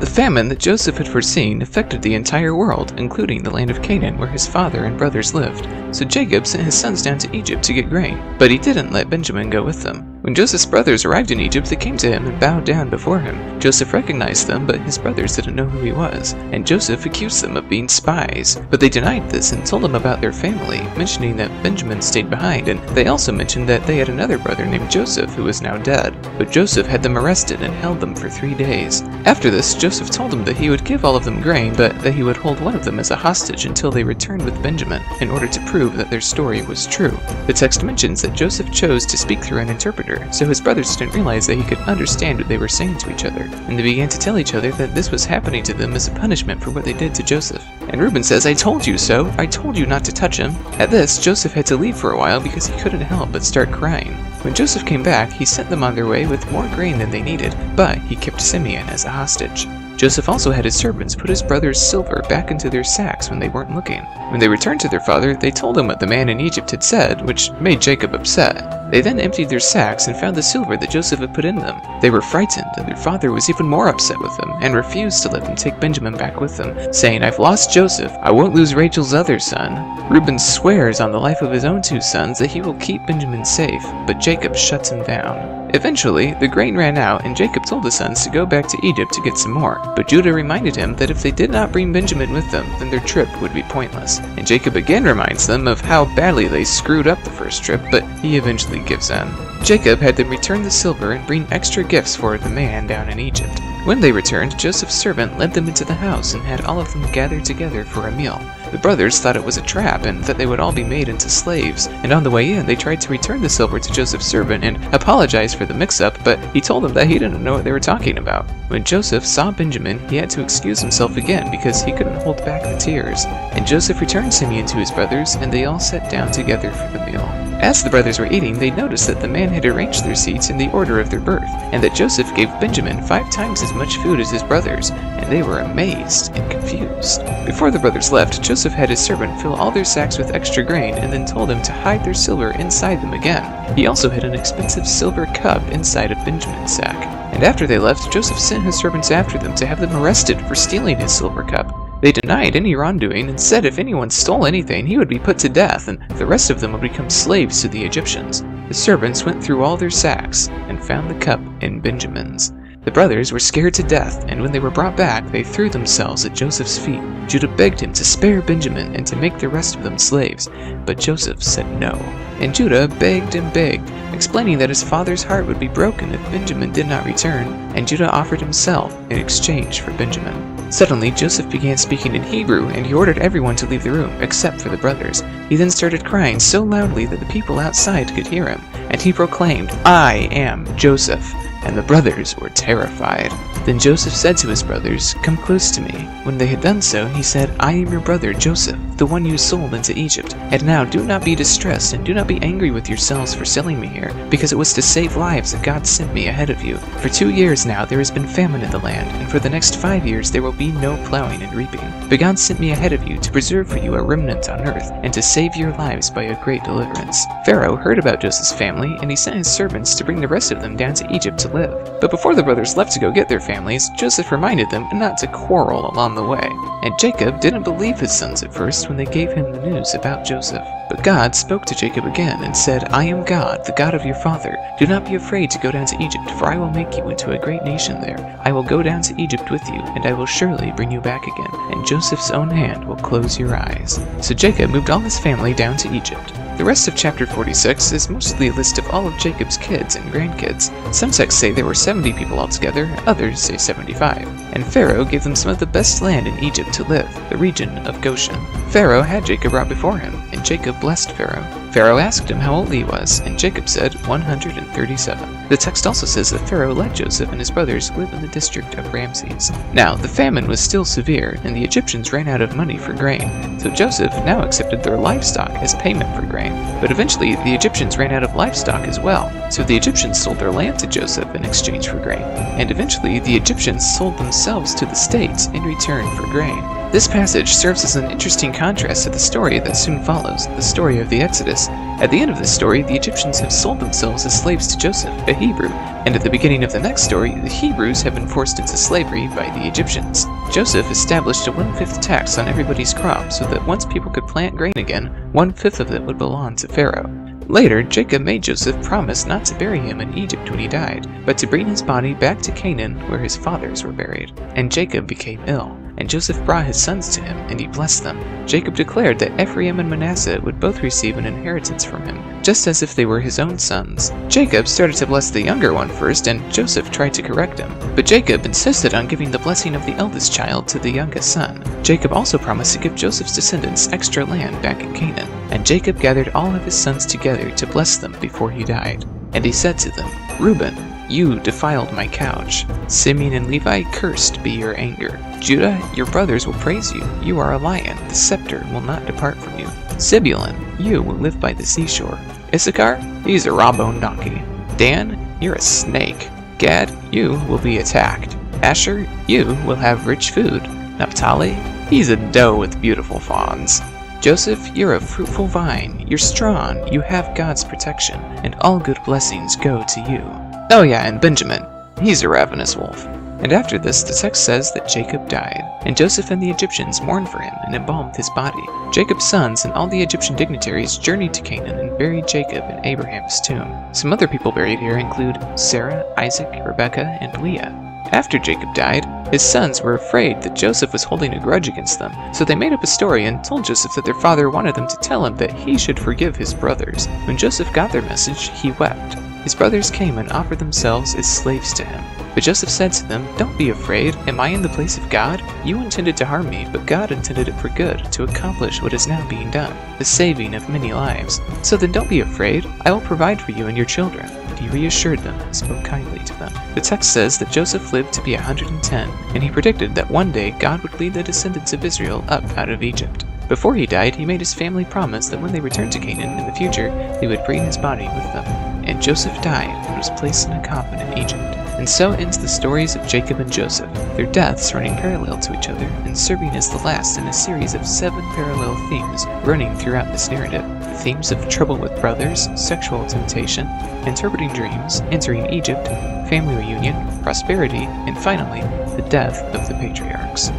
The famine that Joseph had foreseen affected the entire world, including the land of Canaan where his father and brothers lived. So Jacob sent his sons down to Egypt to get grain, but he didn't let Benjamin go with them. When Joseph's brothers arrived in Egypt, they came to him and bowed down before him. Joseph recognized them, but his brothers didn't know who he was, and Joseph accused them of being spies. But they denied this and told him about their family, mentioning that Benjamin stayed behind, and they also mentioned that they had another brother named Joseph who was now dead. But Joseph had them arrested and held them for 3 days. After this, Joseph told them that he would give all of them grain, but that he would hold one of them as a hostage until they returned with Benjamin, in order to prove that their story was true. The text mentions that Joseph chose to speak through an interpreter, so his brothers didn't realize that he could understand what they were saying to each other, and they began to tell each other that this was happening to them as a punishment for what they did to Joseph. And Reuben says, "I told you so. I told you not to touch him." At this, Joseph had to leave for a while because he couldn't help but start crying. When Joseph came back, he sent them on their way with more grain than they needed, but he kept Simeon as a hostage. Joseph also had his servants put his brothers' silver back into their sacks when they weren't looking. When they returned to their father, they told him what the man in Egypt had said, which made Jacob upset. They then emptied their sacks and found the silver that Joseph had put in them. They were frightened, and their father was even more upset with them, and refused to let them take Benjamin back with them, saying, "I've lost Joseph, I won't lose Rachel's other son." Reuben swears on the life of his own 2 sons that he will keep Benjamin safe, but Jacob shuts him down. Eventually, the grain ran out, and Jacob told the sons to go back to Egypt to get some more. But Judah reminded him that if they did not bring Benjamin with them, then their trip would be pointless. And Jacob again reminds them of how badly they screwed up the first trip, but he eventually gives in. Jacob had them return the silver and bring extra gifts for the man down in Egypt. When they returned, Joseph's servant led them into the house and had all of them gathered together for a meal. The brothers thought it was a trap and that they would all be made into slaves, and on the way in they tried to return the silver to Joseph's servant and apologize for the mix-up, but he told them that he didn't know what they were talking about. When Joseph saw Benjamin, he had to excuse himself again because he couldn't hold back the tears. And Joseph returned Simeon to his brothers, and they all sat down together for the meal. As the brothers were eating, they noticed that the man had arranged their seats in the order of their birth, and that Joseph gave Benjamin 5 times as much food as his brothers, and they were amazed and confused. Before the brothers left, Joseph had his servant fill all their sacks with extra grain and then told them to hide their silver inside them again. He also hid an expensive silver cup inside of Benjamin's sack. And after they left, Joseph sent his servants after them to have them arrested for stealing his silver cup. They denied any wrongdoing and said if anyone stole anything, he would be put to death, and the rest of them would become slaves to the Egyptians. The servants went through all their sacks and found the cup in Benjamin's. The brothers were scared to death, and when they were brought back, they threw themselves at Joseph's feet. Judah begged him to spare Benjamin and to make the rest of them slaves, but Joseph said no. And Judah begged and begged, explaining that his father's heart would be broken if Benjamin did not return, and Judah offered himself in exchange for Benjamin. Suddenly, Joseph began speaking in Hebrew, and he ordered everyone to leave the room, except for the brothers. He then started crying so loudly that the people outside could hear him, and he proclaimed, "I am Joseph." And the brothers were terrified. Then Joseph said to his brothers, "Come close to me." When they had done so, he said, "I am your brother Joseph, the one you sold into Egypt. And now do not be distressed, and do not be angry with yourselves for selling me here, because it was to save lives that God sent me ahead of you. For 2 years now there has been famine in the land, and for the next 5 years there will be no plowing and reaping. But God sent me ahead of you to preserve for you a remnant on earth, and to save your lives by a great deliverance." Pharaoh heard about Joseph's family, and he sent his servants to bring the rest of them down to Egypt to live. But before the brothers left to go get their families, Joseph reminded them not to quarrel along the way. And Jacob didn't believe his sons at first when they gave him the news about Joseph. But God spoke to Jacob again and said, "I am God, the God of your father. Do not be afraid to go down to Egypt, for I will make you into a great nation there. I will go down to Egypt with you, and I will surely bring you back again, and Joseph's own hand will close your eyes." So Jacob moved all his family down to Egypt. The rest of chapter 46 is mostly a list of all of Jacob's kids and grandkids. Some texts say there were 70 people altogether, others say 75. And Pharaoh gave them some of the best land in Egypt to live, the region of Goshen. Pharaoh had Jacob brought before him, and Jacob blessed Pharaoh. Pharaoh asked him how old he was, and Jacob said 137. The text also says that Pharaoh let Joseph and his brothers live in the district of Ramses. Now, the famine was still severe, and the Egyptians ran out of money for grain, so Joseph now accepted their livestock as payment for grain. But eventually, the Egyptians ran out of livestock as well, so the Egyptians sold their land to Joseph in exchange for grain. And eventually, the Egyptians sold themselves to the states in return for grain. This passage serves as an interesting contrast to the story that soon follows, the story of the Exodus, At the end of this story, the Egyptians have sold themselves as slaves to Joseph, a Hebrew, and at the beginning of the next story, the Hebrews have been forced into slavery by the Egyptians. Joseph established a 1/5 tax on everybody's crop so that once people could plant grain again, 1/5 of it would belong to Pharaoh. Later, Jacob made Joseph promise not to bury him in Egypt when he died, but to bring his body back to Canaan where his fathers were buried. And Jacob became ill, and Joseph brought his sons to him, and he blessed them. Jacob declared that Ephraim and Manasseh would both receive an inheritance from him, just as if they were his own sons. Jacob started to bless the younger one first, and Joseph tried to correct him. But Jacob insisted on giving the blessing of the eldest child to the youngest son. Jacob also promised to give Joseph's descendants extra land back in Canaan, and Jacob gathered all of his sons together to bless them before he died. And he said to them, "Reuben, you defiled my couch. Simeon and Levi, cursed be your anger. Judah, your brothers will praise you. You are a lion. The scepter will not depart from you. Zebulun, you will live by the seashore. Issachar, he's a raw-boned donkey. Dan, you're a snake. Gad, you will be attacked. Asher, you will have rich food. Naphtali, he's a doe with beautiful fawns. Joseph, you're a fruitful vine. You're strong. You have God's protection, and all good blessings go to you. Oh yeah, and Benjamin, he's a ravenous wolf." And after this, the text says that Jacob died, and Joseph and the Egyptians mourned for him and embalmed his body. Jacob's sons and all the Egyptian dignitaries journeyed to Canaan and buried Jacob in Abraham's tomb. Some other people buried here include Sarah, Isaac, Rebekah, and Leah. After Jacob died, his sons were afraid that Joseph was holding a grudge against them, so they made up a story and told Joseph that their father wanted them to tell him that he should forgive his brothers. When Joseph got their message, he wept. His brothers came and offered themselves as slaves to him. But Joseph said to them, "Don't be afraid. Am I in the place of God? You intended to harm me, but God intended it for good, to accomplish what is now being done, the saving of many lives. So then don't be afraid. I will provide for you and your children." And he reassured them and spoke kindly to them. The text says that Joseph lived to be 110, and he predicted that one day God would lead the descendants of Israel up out of Egypt. Before he died, he made his family promise that when they returned to Canaan in the future, they would bring his body with them. And Joseph died and was placed in a coffin in Egypt. And so ends the stories of Jacob and Joseph, their deaths running parallel to each other and serving as the last in a series of 7 parallel themes running throughout this narrative. The themes of trouble with brothers, sexual temptation, interpreting dreams, entering Egypt, family reunion, prosperity, and finally, the death of the patriarchs.